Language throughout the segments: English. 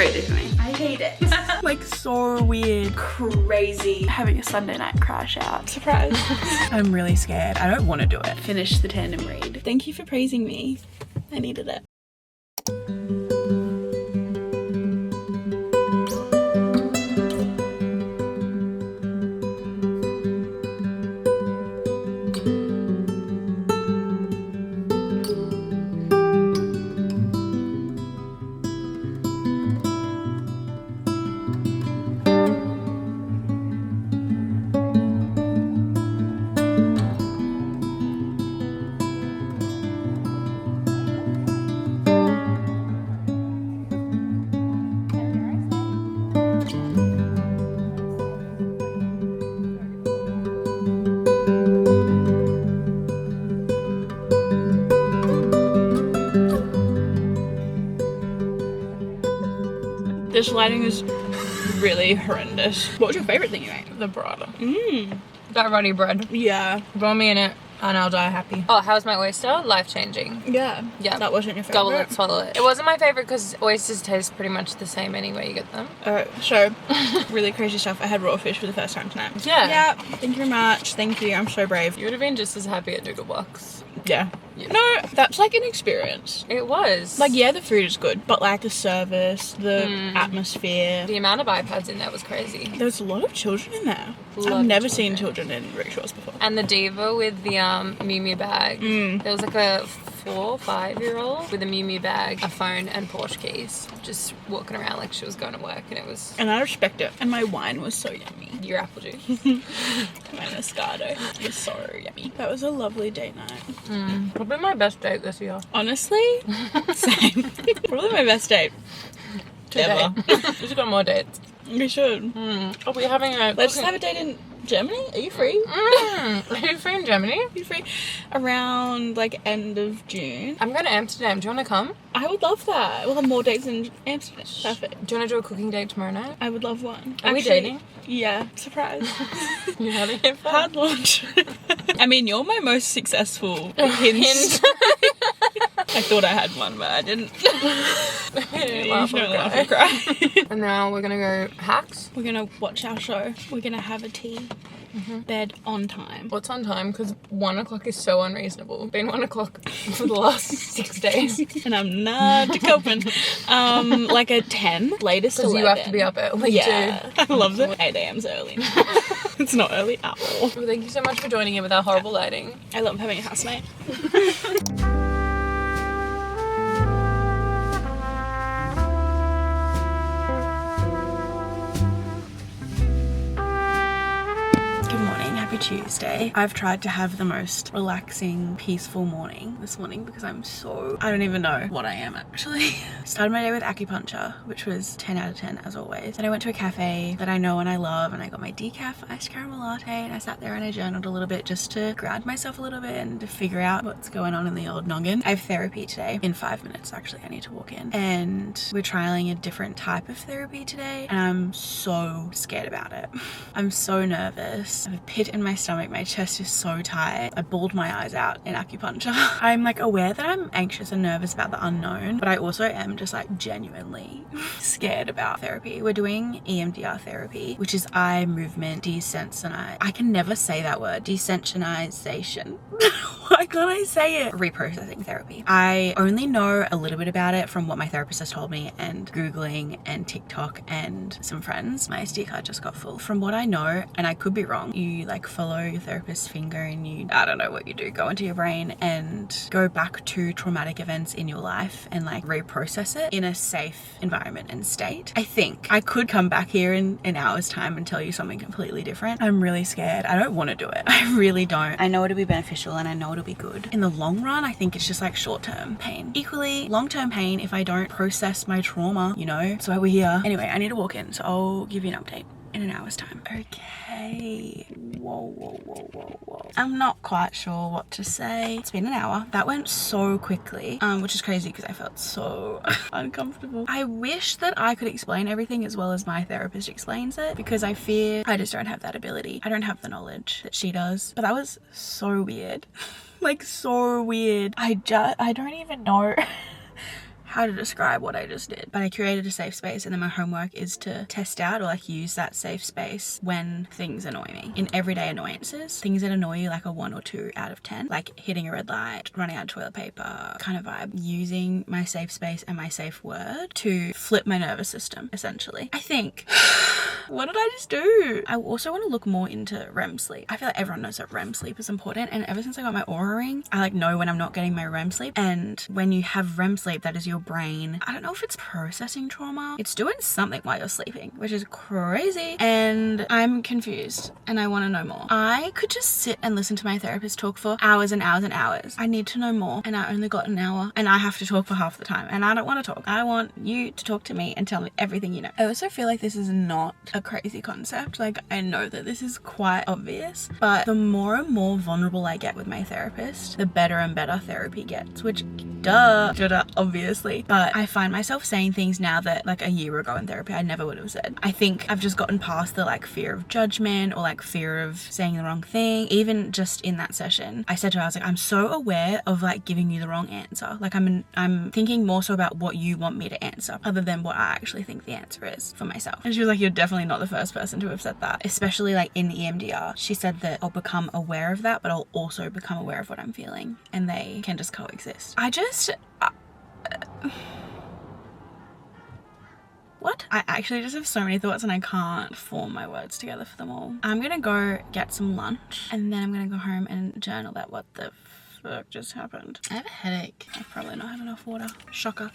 crazy for me. I hate it. Like so weird. Crazy. Having a Sunday night crash out. Surprise. I'm really scared. I don't want to do it. Finish the tandem read. Thank you for praising me. I needed it. This lighting is really horrendous. What was your favourite thing you ate? The bread. Mmm. That runny bread. Yeah. Boil me in it and I'll die happy. Oh, how's my oyster? Life-changing. Yeah. Yeah. That wasn't your favourite? Gobble it, swallow it. It wasn't my favourite because oysters taste pretty much the same anywhere you get them. Alright, so really crazy stuff. I had raw fish for the first time tonight. Yeah. Yeah. Thank you very much. Thank you. I'm so brave. You would have been just as happy at Noodle Box. Yeah. No, that's like an experience. It was. Like, yeah, the food is good, but like the service, the atmosphere. The amount of iPads in there was crazy. There's a lot of children in there. Lot I've of never children. seen children in rickshaws before. And the diva with the Miu Miu bag. There was like a 4 or 5-year-old with a Miu Miu bag, a phone and Porsche keys, just walking around like she was going to work, and it was... And I respect it. And my wine was so yummy. Your apple juice. My Moscato was so yummy. That was a lovely date night. Probably my best date this year. Honestly, same. Probably my best date ever. We should got more dates. We should. Are we having a... Let's have a date in Germany. Are you free? Are you free in Germany? Are you free? Around like end of June. I'm going to Amsterdam. Do you want to come? I would love that. We'll have more dates in Amsterdam. Perfect. Do you want to do a cooking date tomorrow night? I would love one. Are we dating? Yeah. Surprise. You're having it fun. Hard launch. I mean, you're my most successful hint. I thought I had one, but I didn't. Laugh or cry. And now we're going to go hacks. We're going to watch our show. We're going to have a tea. Bed on time. What's on time? Because 1 o'clock is so unreasonable. Been 1 o'clock for the last 6 days. And I'm not coping. Like a 10, latest 11. Because you have to be up early yeah. I love it. 8 a.m.'s early. It's not early at all. Well, thank you so much for joining in with our horrible lighting. I love having a housemate. Tuesday. I've tried to have the most relaxing, peaceful morning this morning because I don't even know what I am actually. Started my day with acupuncture, which was 10 out of 10 as always. Then I went to a cafe that I know and I love, and I got my decaf iced caramel latte, and I sat there and I journaled a little bit just to ground myself a little bit and to figure out what's going on in the old noggin. I have therapy today in 5 minutes actually. I need to walk in, and we're trialing a different type of therapy today, and I'm so scared about it. I'm so nervous. I have a pit in my stomach, my chest is so tight. I bawled my eyes out in acupuncture. I'm like aware that I'm anxious and nervous about the unknown, but I also am just like genuinely scared about therapy. We're doing EMDR therapy, which is eye movement desensitization. I can never say that word. Desensitization. Why can't I say it? Reprocessing therapy. I only know a little bit about it from what my therapist has told me and Googling and TikTok and some friends. My SD card just got full. From what I know, and I could be wrong, you like follow your therapist's finger and you, I don't know what you do, go into your brain and go back to traumatic events in your life and like reprocess it in a safe environment and state. I think I could come back here in an hour's time and tell you something completely different. I'm really scared. I don't want to do it. I really don't. I know it'll be beneficial and I know it'll be good. In the long run, I think it's just like short-term pain. Equally, long-term pain if I don't process my trauma, you know? So we're here. Anyway, I need to walk in, so I'll give you an update in an hour's time. Okay. Whoa. I'm not quite sure what to say. It's been an hour. That went so quickly, which is crazy because I felt so uncomfortable. I wish that I could explain everything as well as my therapist explains it, because I fear I just don't have that ability. I don't have the knowledge that she does. But that was so weird. Like so weird. I don't even know how to describe what I just did, but I created a safe space, and then my homework is to test out or like use that safe space when things annoy me. In everyday annoyances, things that annoy you, like a 1 or 2 out of 10, like hitting a red light, running out of toilet paper kind of vibe, using my safe space and my safe word to flip my nervous system, essentially. I think, what did I just do? I also want to look more into REM sleep. I feel like everyone knows that REM sleep is important, and ever since I got my Aura ring, I like know when I'm not getting my REM sleep. And when you have REM sleep, that is your brain, I don't know if it's processing trauma, it's doing something while you're sleeping, which is crazy, and I'm confused and I want to know more. I could just sit and listen to my therapist talk for hours and hours and hours. I need to know more, and I only got an hour, and I have to talk for half the time, and I don't want to talk. I want you to talk to me and tell me everything you know. I also feel like this is not a crazy concept. Like, I know that this is quite obvious, but the more and more vulnerable I get with my therapist, the better and better therapy gets, which duh, obviously. But I find myself saying things now that like a year ago in therapy I never would have said. I think I've just gotten past the like fear of judgment or like fear of saying the wrong thing. Even just in that session, I said to her, I was like, I'm so aware of like giving you the wrong answer. Like I'm thinking more so about what you want me to answer other than what I actually think the answer is for myself. And she was like, you're definitely not the first person to have said that, especially like in EMDR. She said that I'll become aware of that, but I'll also become aware of what I'm feeling, and they can just coexist. What? I actually just have so many thoughts and I can't form my words together for them all. I'm gonna go get some lunch, and then I'm gonna go home and journal about what the fuck just happened. I have a headache. I've probably not had enough water. Shocker.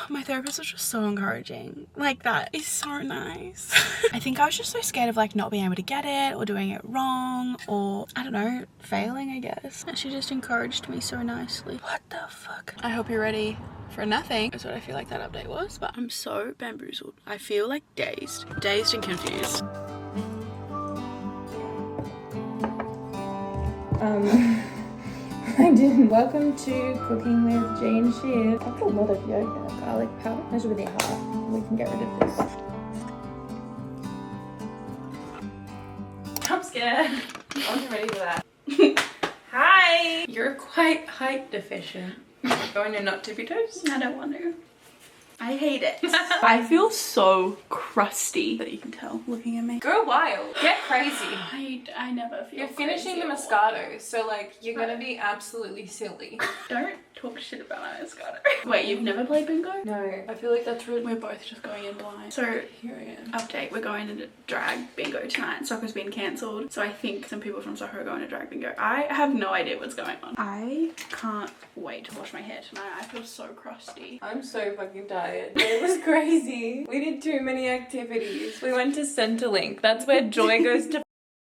My therapist was just so encouraging. Like, that is so nice. I think I was just so scared of like not being able to get it or doing it wrong, or I don't know, failing, I guess. And she just encouraged me so nicely. What the fuck? I hope you're ready for nothing. That's what I feel like that update was, but I'm so bamboozled. I feel like dazed and confused. I did. Welcome to Cooking with Jane Shear. That's a lot of yogurt. Garlic powder. That's really hard. We can get rid of this. I'm scared. I wasn't ready for that. Hi! You're quite height deficient. Go on your not tippy toes? I don't want to. I hate it. I feel so crusty, that you can tell looking at me. Go wild. Get crazy. I never feel You're finishing the crazy Moscato, so like you're gonna be absolutely silly. Don't talk shit about my Moscato. Wait, you've never played bingo? No, I feel like that's really. We're both just going in blind. So, Here I am. update, we're going to drag bingo tonight. Soccer's been cancelled, so I think some people from soccer are going to drag bingo. I have no idea what's going on. I can't wait to wash my hair tonight. I feel so crusty. I'm so fucking tired. It was crazy. We did too many activities. We went to Centrelink. That's where Joy goes to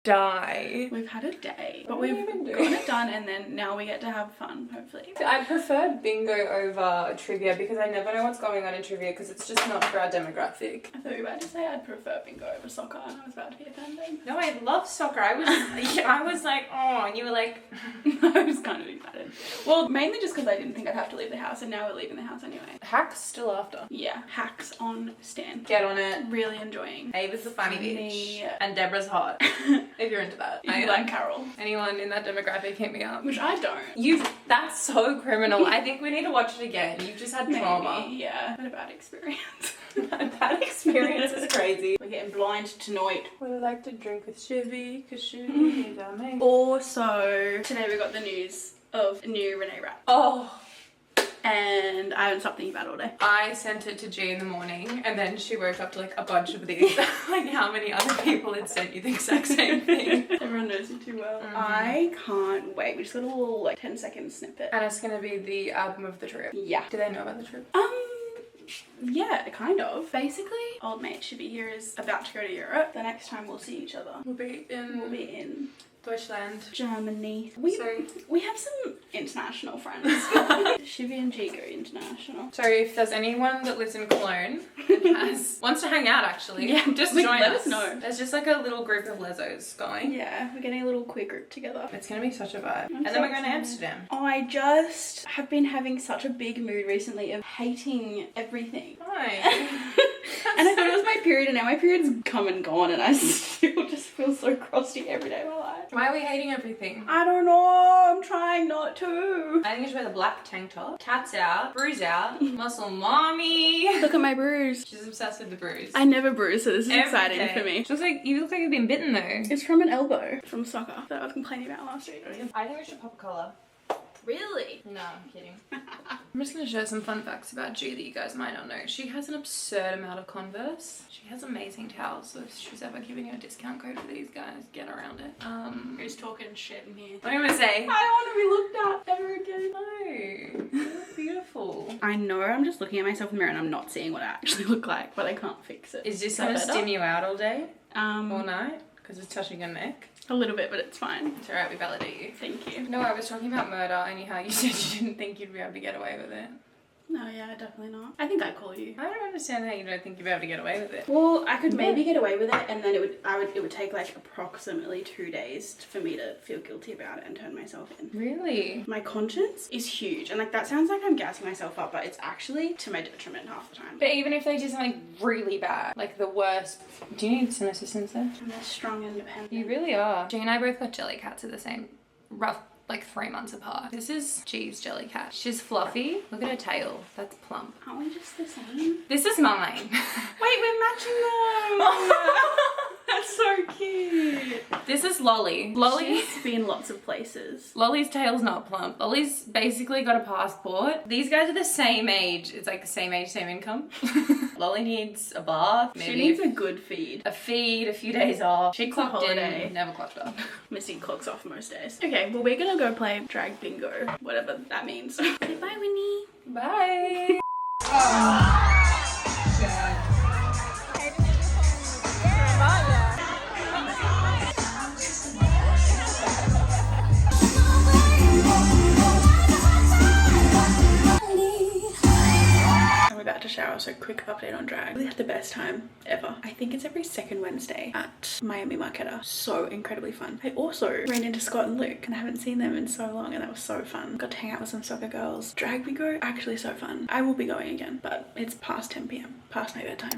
die. We've had a day, but What we've do you even do? got it done, and then now we get to have fun, hopefully. I prefer bingo over trivia because I never know what's going on in trivia because it's just not for our demographic. I thought you were about to say I'd prefer bingo over soccer, and I was about to be offended. No, I love soccer. I was like, oh, and you were like, I was kind of excited. Well, mainly just because I didn't think I'd have to leave the house, and now we're leaving the house anyway. hacks still after. Yeah, hacks on Stan. Get on it. Really enjoying. Ava's a funny Funny. bitch. And Deborah's hot. If you're into that. If you like Carol. Anyone in that demographic, hit me up. Which I don't. That's so criminal. I think we need to watch it again. You've just had trauma. Maybe, yeah. Had a bad experience. That experience is crazy. We're getting blind tonight. Would I like to drink with Chivy? Because Chivy is amazing. Also, today we got the news of new Renee wrap. Oh. And I haven't stopped thinking about it all day. I sent it to G in the morning and then she woke up to like a bunch of these. Like how many other people had sent you the exact same thing. Everyone knows you too well. Mm-hmm. I can't wait. We just got a little like 10-second snippet. And it's gonna be the album of the trip. Yeah. Do they know about the trip? Yeah, kind of. Basically, old mate Shibby here is about to go to Europe. The next time we'll see each other, We'll be in Deutschland. Germany. So We have some international friends. Shibby and G go international. So if there's anyone that lives in Cologne and wants to hang out actually, Yeah, just like, join let us. us know. There's just like a little group of lesos going. Yeah, we're getting a little queer group together. It's gonna be such a vibe. I'm And so then we're going to excited. Amsterdam. I just have been having such a big mood recently of hating everything. Hi. And I thought it was my period, and now my period's come and gone, and I still just feel so crusty every day of my life. Why are we hating everything? I don't know. I'm trying not to. I think you should wear the black tank top. Tats out. Bruise out. Muscle mommy. Look at my bruise. She's obsessed with the bruise. I never bruise, so this is Every exciting day. for me. You look like you've been bitten though. It's from an elbow from soccer that I was complaining about last week. I think we should pop a collar. Really? No, I'm kidding. I'm just going to share some fun facts about G that you guys might not know. She has an absurd amount of Converse. She has amazing towels, so if she's ever giving you a discount code for these guys, get around it. Who's talking shit in here? What am I going to say? I don't want to be looked at ever again. No, you look beautiful. I know I'm just looking at myself in the mirror and I'm not seeing what I actually look like, but I can't fix it. Is this that going to better? stim you out all day? All Um, night? Because it's touching your neck? a little bit, but it's fine. It's alright, we validate you. Thank you. No, I was talking about murder and how you said you didn't think you'd be able to get away with it. No, yeah, definitely not. I think I'd call you. I don't understand how you don't think you'd be able to get away with it. Well, I could maybe get away with it, and then it would take like approximately 2 days for me to feel guilty about it and turn myself in. Really? My conscience is huge, and like that sounds like I'm gassing myself up, but it's actually to my detriment half the time. But even if they did something really bad, like the worst, do you need some assistance there? I'm a strong, independent. You really are. G and I both got jelly cats at the same like 3 months apart. This is G's jelly cat. She's fluffy. Look at her tail. That's plump. Aren't we just the same? This is mine. Wait, we're matching them. That's so cute. This is Lolly. She's been lots of places. Lolly's tail's not plump. Lolly's basically got a passport. These guys are the same age. It's like the same age, same income. Lolly needs a bath. Maybe She needs a good feed. a feed, a few days off. She It's a clocked holiday. in, never clocked off. Missy clocks off most days. Okay, well we're gonna go play drag bingo, whatever that means. Say bye, Winnie. Bye. I'm about to shower, so quick update on drag. We had the best time ever. I think it's every second Wednesday at Miami Marquetta. So incredibly fun. I also ran into Scott and Luke, and I haven't seen them in so long, and that was so fun. Got to hang out with some soccer girls. Drag bingo, actually so fun. I will be going again, but it's past 10 p.m, past my bedtime.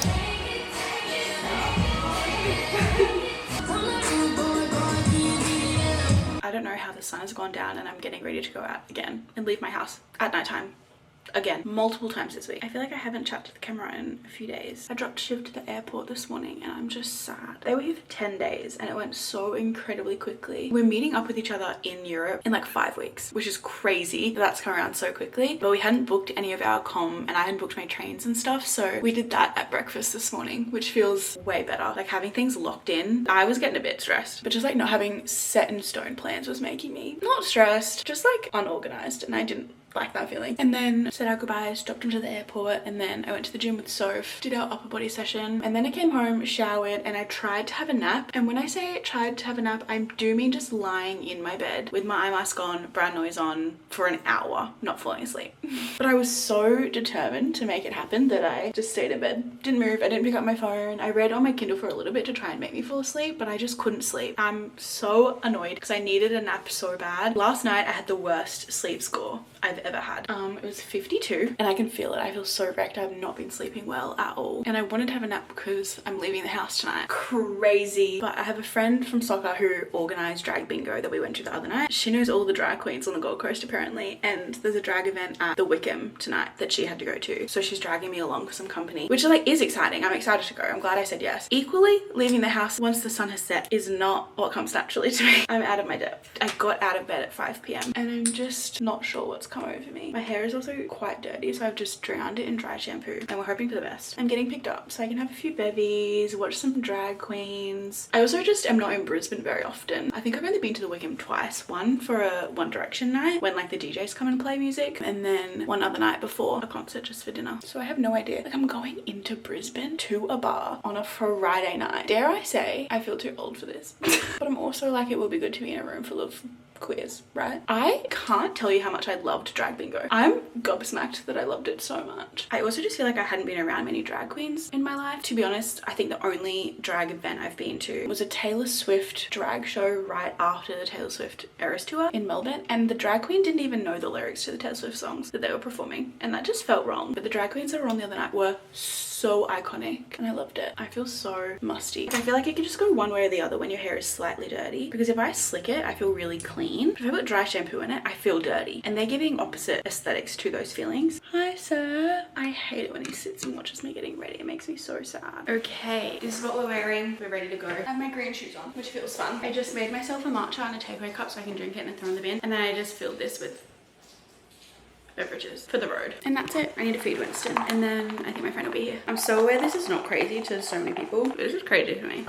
I don't know how the sun has gone down and I'm getting ready to go out again and leave my house at nighttime. Again, multiple times this week. I feel like I haven't chatted to the camera in a few days. I dropped Shiv to the airport this morning and I'm just sad. They were here for 10 days and it went so incredibly quickly. We're meeting up with each other in Europe in like 5 weeks, which is crazy. That's come around so quickly. But we hadn't booked any of our comm and I hadn't booked my trains and stuff. So we did that at breakfast this morning, which feels way better. Like having things locked in. I was getting a bit stressed, but just like not having set in stone plans was making me not stressed, just like unorganized, and I didn't like that feeling. And then said our goodbyes, dropped him to the airport, and then I went to the gym with Soph, did our upper body session, and then I came home, showered, and I tried to have a nap. And when I say tried to have a nap, I do mean just lying in my bed with my eye mask on, brown noise on for an hour, not falling asleep. But I was so determined to make it happen that I just stayed in bed, didn't move, I didn't pick up my phone. I read on my Kindle for a little bit to try and make me fall asleep, but I just couldn't sleep. I'm so annoyed because I needed a nap so bad. Last night I had the worst sleep score I've ever had. It was 52 and I can feel it. I feel so wrecked. I've not been sleeping well at all. And I wanted to have a nap because I'm leaving the house tonight. Crazy. But I have a friend from soccer who organised drag bingo that we went to the other night. She knows all the drag queens on the Gold Coast apparently, and there's a drag event at the Wickham tonight that she had to go to. So she's dragging me along for some company, which like is exciting. I'm excited to go. I'm glad I said yes. Equally, leaving the house once the sun has set is not what comes naturally to me. I'm out of my depth. I got out of bed at 5 p.m. and I'm just not sure what's come over me. My hair is also quite dirty, so I've just drowned it in dry shampoo and we're hoping for the best. I'm getting picked up so I can have a few bevies, watch some drag queens. I also just am not in Brisbane very often. I think I've only been to the Wickham twice. One for a One Direction night when like the DJs come and play music, and then one other night before a concert just for dinner. So I have no idea. Like I'm going into Brisbane to a bar on a Friday night. Dare I say I feel too old for this. But I'm also like it would be good to be in a room full of queers, right? I can't tell you how much I loved drag bingo. I'm gobsmacked that I loved it so much. I also just feel like I hadn't been around many drag queens in my life. To be honest, I think the only drag event I've been to was a Taylor Swift drag show right after the Taylor Swift Eras tour in Melbourne, and the drag queen didn't even know the lyrics to the Taylor Swift songs that they were performing, and that just felt wrong. But the drag queens that were on the other night were so so iconic and I loved it. I feel so musty. I feel like it can just go one way or the other when your hair is slightly dirty, because if I slick it, I feel really clean. But if I put dry shampoo in it, I feel dirty. And they're giving opposite aesthetics to those feelings. Hi, sir. I hate it when he sits and watches me getting ready. It makes me so sad. Okay, this is what we're wearing. We're ready to go. I have my green shoes on, which feels fun. I just made myself a matcha and a takeaway cup so I can drink it and throw in the bin. And then I just filled this with beverages for the road. And that's it. I need to feed Winston. And then I think my friend will be here. I'm so aware this is not crazy to so many people. This is crazy to me.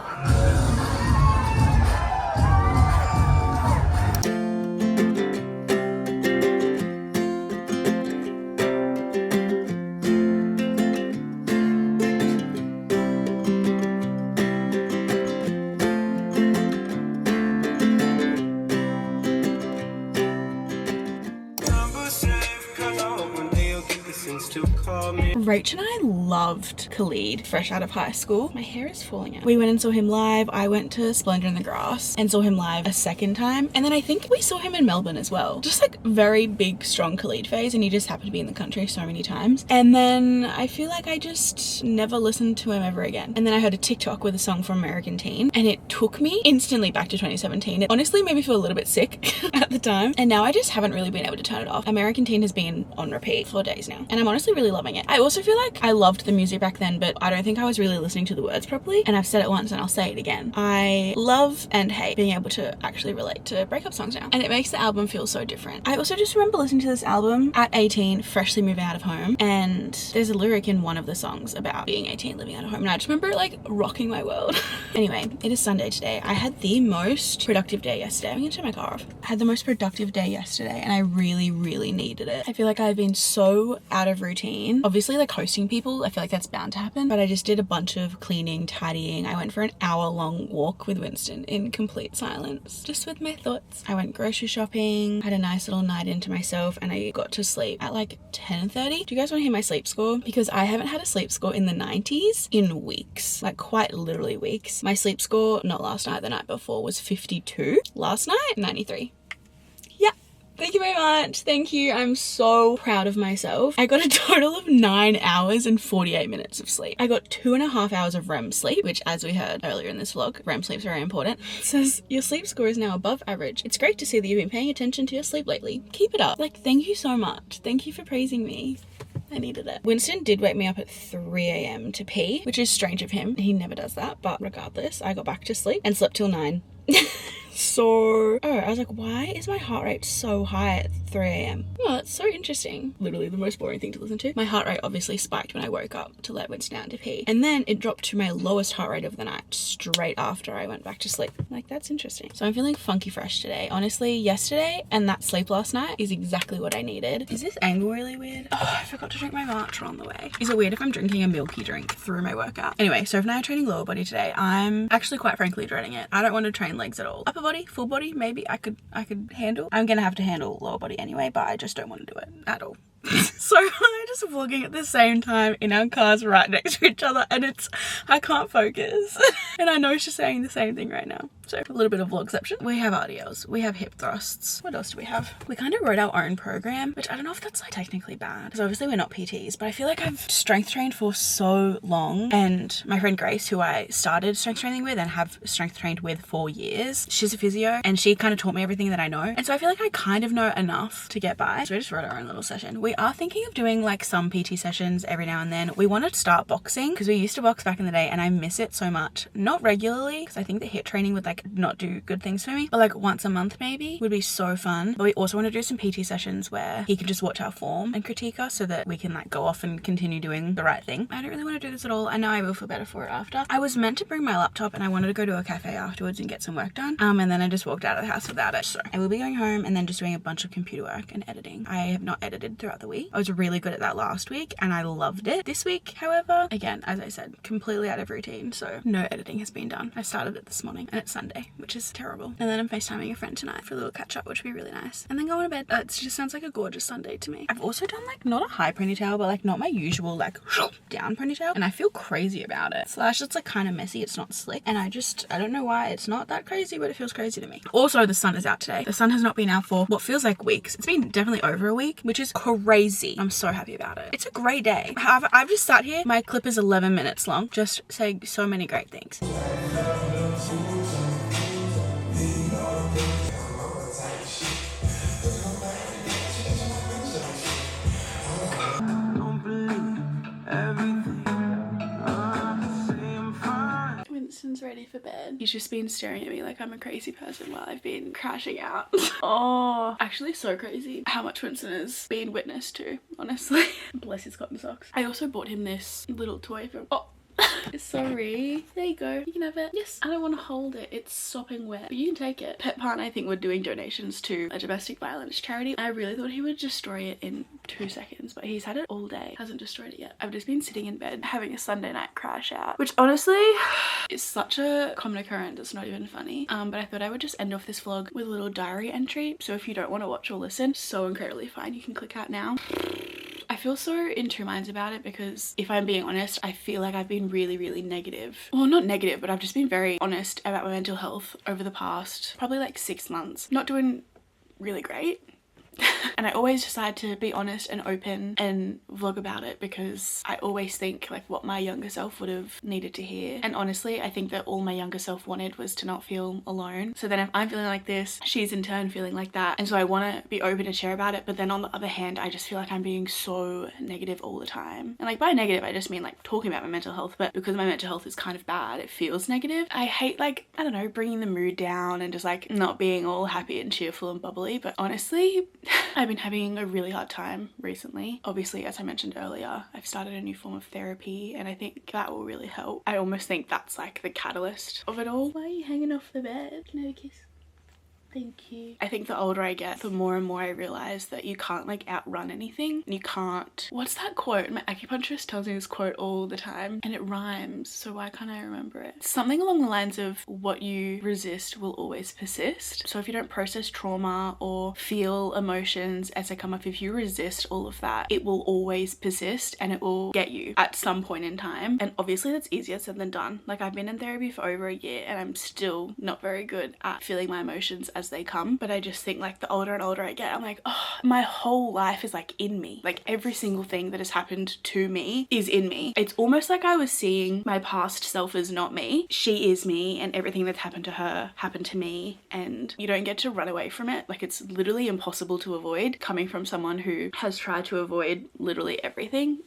Rach and I loved Khalid fresh out of high school. My hair is falling out. We went and saw him live. I went to Splendor in the Grass and saw him live a second time. And then I think we saw him in Melbourne as well. Just like very big, strong Khalid phase, and he just happened to be in the country so many times. And then I feel like I just never listened to him ever again. And then I heard a TikTok with a song from American Teen, and it took me instantly back to 2017. It honestly made me feel a little bit sick at the time. And now I just haven't really been able to turn it off. American Teen has been on repeat for days now. And I'm honestly really loving it. I also feel like I loved the music back then, but I don't think I was really listening to the words properly. And I've said it once and I'll say it again. I love and hate being able to actually relate to breakup songs now. And it makes the album feel so different. I also just remember listening to this album at 18, freshly moving out of home. And there's a lyric in one of the songs about being 18, living out of home. And I just remember it like rocking my world. Anyway, it is Sunday today. I had the most productive day yesterday. I'm gonna turn my car off. I had the most productive day yesterday and I really, really needed it. I feel like I've been so out of routine. Obviously, like hosting people, I feel like that's bound to happen, but I just did a bunch of cleaning, tidying. I went for an hour-long walk with Winston in complete silence, just with my thoughts. I went grocery shopping, had a nice little night into myself, and I got to sleep at like 10:30. Do you guys want to hear my sleep score? Because I haven't had a sleep score in the 90s in weeks, like quite literally weeks. My sleep score, not last night, the night before, was 52. Last night, 93. Yeah. Thank you very much. Thank you. I'm so proud of myself. I got a total of 9 hours and 48 minutes of sleep. I got 2.5 hours of REM sleep, which, as we heard earlier in this vlog, REM sleep is very important. It says your sleep score is now above average. It's great to see that you've been paying attention to your sleep lately. Keep it up. Like, thank you so much. Thank you for praising me. I needed it. Winston did wake me up at 3 a.m. to pee, which is strange of him. He never does that, but regardless, I got back to sleep and slept till 9. I was like, why is my heart rate so high at 3 a.m? Oh, that's so interesting. Literally the most boring thing to listen to. My heart rate obviously spiked when I woke up to let Winston out to pee. And then it dropped to my lowest heart rate of the night straight after I went back to sleep. Like, that's interesting. So I'm feeling funky fresh today. Honestly, yesterday and that sleep last night is exactly what I needed. Is this angle really weird? Oh, I forgot to drink my matcha on the way. Is it weird if I'm drinking a milky drink through my workout? Anyway, so if now I'm training lower body today, I'm actually quite frankly dreading it. I don't want to train legs at all. Upper body, full body, maybe I could handle. I'm gonna have to handle lower body anyway, but I just don't want to do it at all. So I'm just vlogging at the same time in our cars right next to each other, and I can't focus. And I know she's saying the same thing right now. So a little bit of vlogception. We have RDLs, we have hip thrusts. What else do we have? We kind of wrote our own program, which I don't know if that's like technically bad, because obviously we're not PTs, but I feel like I've strength trained for so long. And my friend Grace, who I started strength training with and have strength trained with for years, she's a physio and she kind of taught me everything that I know. And so I feel like I kind of know enough to get by. So we just wrote our own little session. We are thinking of doing like some PT sessions every now and then. We want to start boxing because we used to box back in the day and I miss it so much. Not regularly, because I think the HIIT training would like not do good things for me, but like once a month maybe would be so fun. But we also want to do some PT sessions where he can just watch our form and critique us so that we can like go off and continue doing the right thing. I don't really want to do this at all. I know I will feel better for it after. I was meant to bring my laptop and I wanted to go to a cafe afterwards and get some work done. And then I just walked out of the house without it. So I will be going home and then just doing a bunch of computer work and editing. I have not edited throughout the week. I was really good at that last week and I loved it. This week, however, again, as I said, completely out of routine. So no editing has been done. I started it this morning and it's Sunday. Monday, which is terrible. And then I'm FaceTiming a friend tonight for a little catch up, which would be really nice. And then going to bed. It just sounds like a gorgeous Sunday to me. I've also done like not a high ponytail, but like not my usual like down ponytail. And I feel crazy about it. Slash it's like kind of messy. It's not slick. And I don't know why it's not that crazy, but it feels crazy to me. Also, the sun is out today. The sun has not been out for what feels like weeks. It's been definitely over a week, which is crazy. I'm so happy about it. It's a great day. I've just sat here. My clip is 11 minutes long, just saying so many great things. Winston's ready for bed. He's just been staring at me like I'm a crazy person while I've been crashing out. Oh, actually so crazy how much Winston has been witness to, honestly. Bless his cotton socks. I also bought him this little toy from, sorry. There you go. You can have it. Yes. I don't want to hold it. It's sopping wet. But you can take it. Pet Pan, I think, we're doing donations to a domestic violence charity. I really thought he would destroy it in 2 seconds, but he's had it all day. Hasn't destroyed it yet. I've just been sitting in bed having a Sunday night crash out, which honestly is such a common occurrence. It's not even funny. But I thought I would just end off this vlog with a little diary entry. So if you don't want to watch or listen, so incredibly fine. You can click out now. I feel so in two minds about it because if I'm being honest, I feel like I've been really negative. Well, not negative, but I've just been very honest about my mental health over the past probably like 6 months. Not doing really great. And I always decide to be honest and open and vlog about it because I always think like what my younger self would have needed to hear. And honestly, I think that all my younger self wanted was to not feel alone. So then if I'm feeling like this, she's in turn feeling like that. And so I want to be open and share about it. But then on the other hand, I just feel like I'm being so negative all the time. And like by negative, I just mean like talking about my mental health. But because my mental health is kind of bad, it feels negative. I hate like, I don't know, bringing the mood down and just like not being all happy and cheerful and bubbly. But honestly, I've been having a really hard time recently. Obviously, as I mentioned earlier, I've started a new form of therapy and I think that will really help. I almost think that's like the catalyst of it all. Why are you hanging off the bed? Can I have a kiss? Thank you. I think the older I get, the more and more I realize that you can't like outrun anything. You can't. What's that quote? My acupuncturist tells me this quote all the time and it rhymes, so why can't I remember it? Something along the lines of what you resist will always persist. So if you don't process trauma or feel emotions as they come up, if you resist all of that, it will always persist and it will get you at some point in time. And obviously that's easier said than done. Like I've been in therapy for over a year and I'm still not very good at feeling my emotions as they come, but I just think like the older and older I get, I'm like, oh, my whole life is like in me. Like every single thing that has happened to me is in me. It's almost like I was seeing my past self as not me. She is me and everything that's happened to her happened to me, and you don't get to run away from it. Like it's literally impossible to avoid, coming from someone who has tried to avoid literally everything.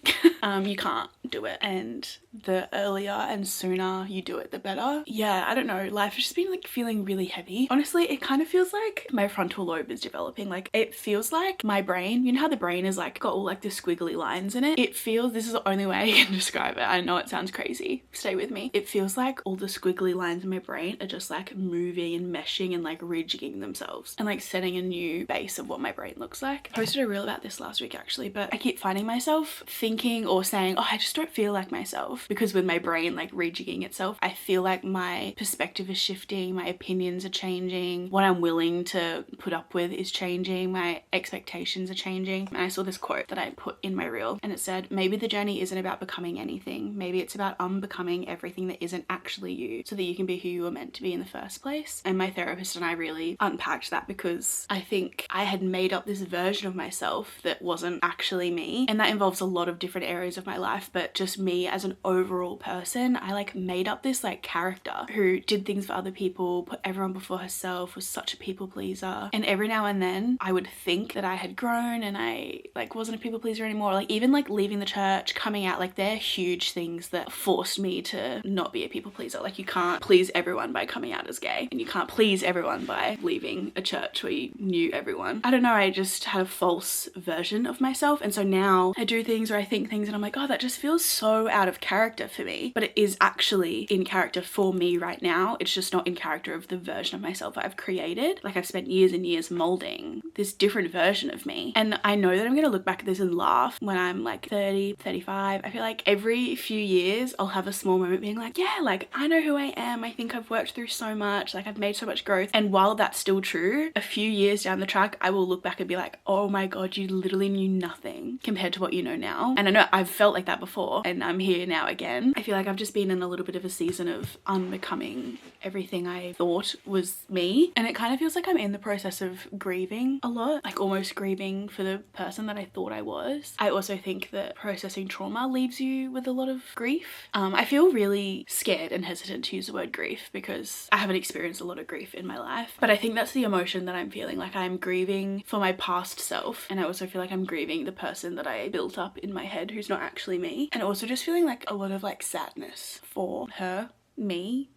You can't do it, and the earlier and sooner you do it, the better. Yeah, I don't know, life has just been like feeling really heavy. Honestly, it kind of feels like my frontal lobe is developing. Like it feels like my brain, you know how the brain is like got all like the squiggly lines in it? It feels, this is the only way I can describe it. I know it sounds crazy. Stay with me. It feels like all the squiggly lines in my brain are just like moving and meshing and like rejigging themselves and like setting a new base of what my brain looks like. I posted a reel about this last week actually, but I keep finding myself thinking or saying, oh, I just don't feel like myself, because with my brain like rejigging itself, I feel like my perspective is shifting, my opinions are changing, what I'm willing to put up with is changing, my expectations are changing. And I saw this quote that I put in my reel and it said, maybe the journey isn't about becoming anything, maybe it's about unbecoming everything that isn't actually you, so that you can be who you were meant to be in the first place. And my therapist and I really unpacked that, because I think I had made up this version of myself that wasn't actually me, and that involves a lot of different areas of my life, but just me as an overall person, I like made up this like character who did things for other people, put everyone before herself, was such a people pleaser. And every now and then I would think that I had grown and I like wasn't a people pleaser anymore. Like even like leaving the church, coming out, like they're huge things that forced me to not be a people pleaser. Like you can't please everyone by coming out as gay, and you can't please everyone by leaving a church where you knew everyone. I don't know, I just had a false version of myself, and so now I do things or I think things and I'm like, oh, that just feels so out of character for me. But it is actually in character for me right now. It's just not in character of the version of myself that I've created created. Like I've spent years and years molding this different version of me. And I know that I'm going to look back at this and laugh when I'm like 30, 35. I feel like every few years I'll have a small moment being like, yeah, like I know who I am. I think I've worked through so much. Like I've made so much growth. And while that's still true, a few years down the track, I will look back and be like, oh my God, you literally knew nothing compared to what you know now. And I know I've felt like that before and I'm here now again. I feel like I've just been in a little bit of a season of unbecoming everything I thought was me. And it kind of feels like I'm in the process of grieving a lot, like almost grieving for the person that I thought I was. I also think that processing trauma leaves you with a lot of grief. I feel really scared and hesitant to use the word grief because I haven't experienced a lot of grief in my life. But I think that's the emotion that I'm feeling. Like I'm grieving for my past self. And I also feel like I'm grieving the person that I built up in my head who's not actually me. And also just feeling like a lot of like sadness for her, me,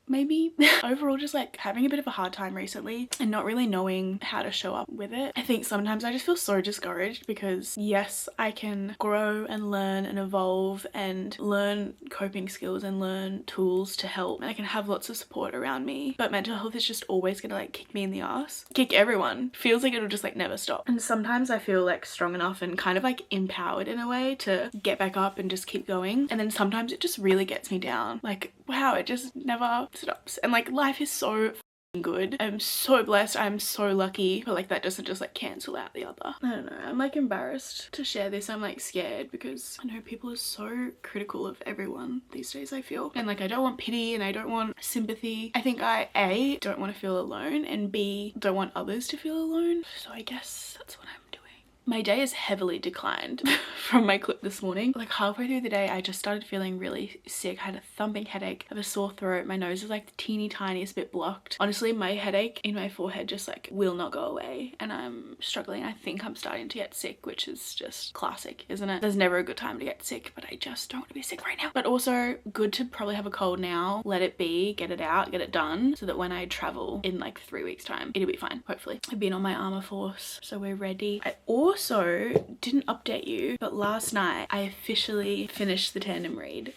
maybe. Overall, just like having a bit of a hard time recently and not really knowing how to show up with it. I think sometimes I just feel so discouraged because yes, I can grow and learn and evolve and learn coping skills and learn tools to help, and I can have lots of support around me, but mental health is just always gonna like kick me in the ass, kick everyone. Feels like it'll just like never stop. And sometimes I feel like strong enough and kind of like empowered in a way to get back up and just keep going, and then sometimes it just really gets me down. Like wow, it just never stops. And like life is so good. I'm so blessed. I'm so lucky, but like that doesn't just like cancel out the other. I don't know. I'm like embarrassed to share this. I'm like scared because I know people are so critical of everyone these days, I feel. And like I don't want pity and I don't want sympathy. I think I A, don't want to feel alone, and B, don't want others to feel alone. So I guess that's what I'm doing. My day is heavily declined from my clip this morning. Like halfway through the day, I just started feeling really sick. I had a thumping headache, I have a sore throat. My nose is like the teeny tiniest bit blocked. Honestly, my headache in my forehead just like will not go away and I'm struggling. I think I'm starting to get sick, which is just classic, isn't it? There's never a good time to get sick, but I just don't want to be sick right now. But also good to probably have a cold now, let it be, get it out, get it done, so that when I travel in like 3 weeks time, it'll be fine, hopefully. I've been on my Armour Force, so we're ready. I also didn't update you, but last night I officially finished the tandem read.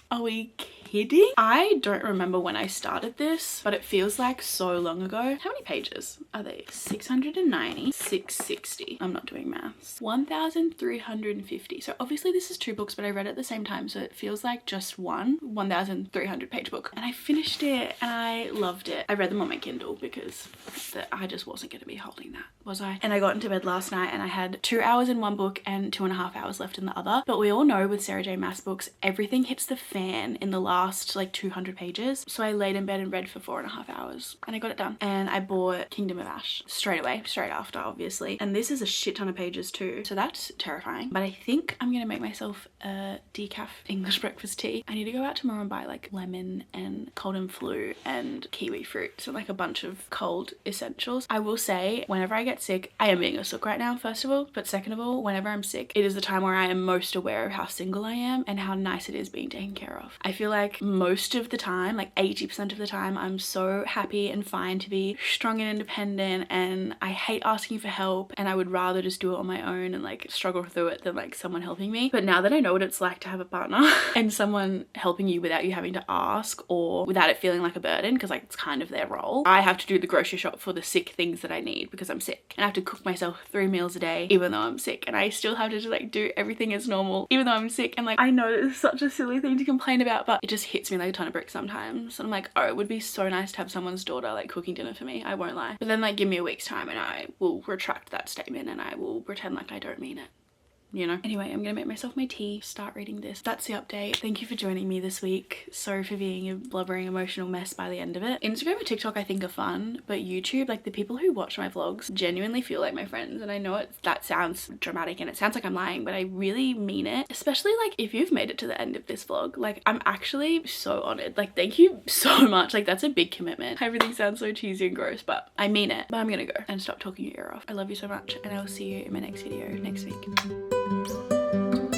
Are we kidding? I don't remember when I started this, but it feels like so long ago. How many pages are they? 690, 660. I'm not doing maths. 1,350. So obviously this is 2 books, but I read it at the same time, so it feels like just one 1,300 page book. And I finished it and I loved it. I read them on my Kindle because I just wasn't going to be holding that, was I? And I got into bed last night and I had 2 hours in one book and 2.5 hours left in the other. But we all know with Sarah J Maas books, everything hits the fan in the last like 200 pages. So I laid in bed and read for 4.5 hours and I got it done. And I bought Kingdom of Ash straight away, straight after, obviously. And this is a shit ton of pages too, so that's terrifying. But I think I'm gonna make myself a decaf English breakfast tea. I need to go out tomorrow and buy like lemon and cold and flu and kiwi fruit, so like a bunch of cold essentials. I will say, whenever I get sick, I am being a sook right now, first of all, but second of all, whenever I'm sick, it is the time where I am most aware of how single I am and how nice it is being taken care of. I feel like most of the time, like 80% of the time, I'm so happy and fine to be strong and independent, and I hate asking for help, and I would rather just do it on my own and like struggle through it than like someone helping me. But now that I know what it's like to have a partner and someone helping you without you having to ask or without it feeling like a burden, because like it's kind of their role, I have to do the grocery shop for the sick things that I need because I'm sick, and I have to cook myself 3 meals a day even though I'm sick, and I still have to just like do everything as normal even though I'm sick. And like I know it's such a silly thing to complain about, but it just hits me like a ton of bricks sometimes. And I'm like, oh, it would be so nice to have someone's daughter like cooking dinner for me, I won't lie. But then like give me a week's time and I will retract that statement and I will pretend like I don't mean it, you know? Anyway, I'm gonna make myself my tea, start reading this. That's the update. Thank you for joining me this week. Sorry for being a blubbering emotional mess by the end of it. Instagram and TikTok I think are fun, but YouTube, like the people who watch my vlogs genuinely feel like my friends. And I know that sounds dramatic and it sounds like I'm lying, but I really mean it. Especially like if you've made it to the end of this vlog, like I'm actually so honored. Like thank you so much. Like that's a big commitment. Everything sounds so cheesy and gross, but I mean it. But I'm gonna go and stop talking your ear off. I love you so much and I will see you in my next video next week.